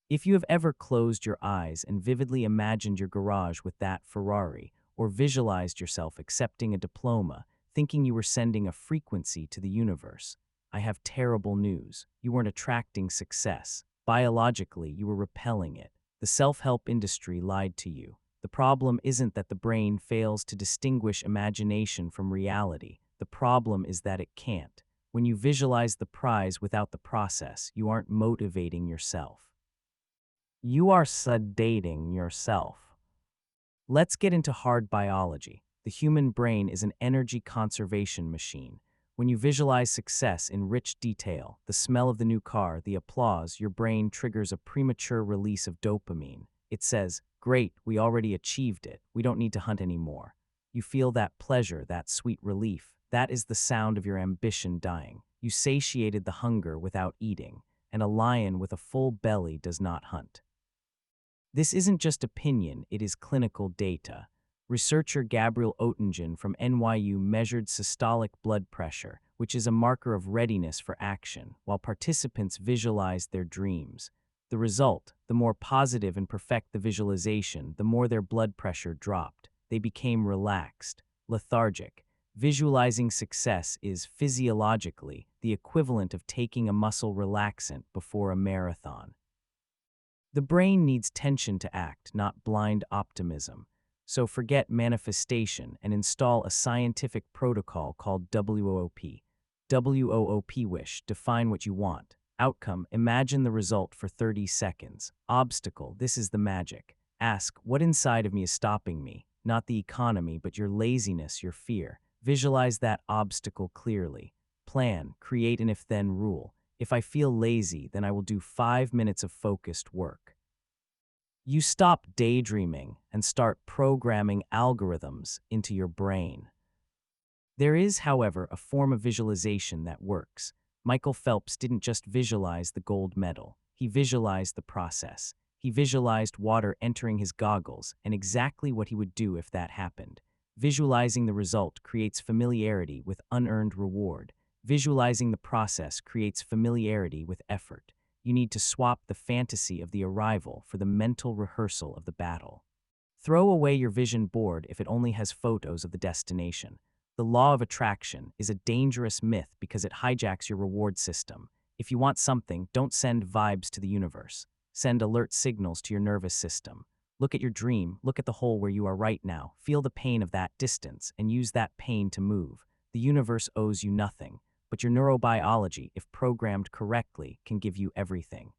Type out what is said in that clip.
If you have ever closed your eyes and vividly imagined your garage with that Ferrari, or visualized yourself accepting a diploma, thinking you were sending a frequency to the universe, I have terrible news. You weren't attracting success. Biologically, you were repelling it. The self-help industry lied to you. The problem isn't that the brain fails to distinguish imagination from reality. The problem is that it can't. When you visualize the prize without the process, you aren't motivating yourself. You are sedating yourself. Let's get into hard biology. The human brain is an energy conservation machine. When you visualize success in rich detail, the smell of the new car, the applause, your brain triggers a premature release of dopamine. It says, "Great, we already achieved it. We don't need to hunt anymore." You feel that pleasure, that sweet relief. That is the sound of your ambition dying. You satiated the hunger without eating, and a lion with a full belly does not hunt. This isn't just opinion, it is clinical data. Researcher Gabriel Oettingen from NYU measured systolic blood pressure, which is a marker of readiness for action, while participants visualized their dreams. The result, the more positive and perfect the visualization, the more their blood pressure dropped. They became relaxed, lethargic. Visualizing success is physiologically the equivalent of taking a muscle relaxant before a marathon. The brain needs tension to act, not blind optimism. So forget manifestation and install a scientific protocol called WOOP. WOOP wish, define what you want. Outcome, imagine the result for 30 seconds. Obstacle, this is the magic. Ask, what inside of me is stopping me? Not the economy, but your laziness, your fear. Visualize that obstacle clearly. Plan, create an if-then rule. If I feel lazy, then I will do 5 minutes of focused work. You stop daydreaming and start programming algorithms into your brain. There is, however, a form of visualization that works. Michael Phelps didn't just visualize the gold medal. He visualized the process. He visualized water entering his goggles and exactly what he would do if that happened. Visualizing the result creates familiarity with unearned reward. Visualizing the process creates familiarity with effort. You need to swap the fantasy of the arrival for the mental rehearsal of the battle. Throw away your vision board if it only has photos of the destination. The law of attraction is a dangerous myth because it hijacks your reward system. If you want something, don't send vibes to the universe. Send alert signals to your nervous system. Look at your dream, look at the hole where you are right now, feel the pain of that distance, and use that pain to move. The universe owes you nothing, but your neurobiology, if programmed correctly, can give you everything.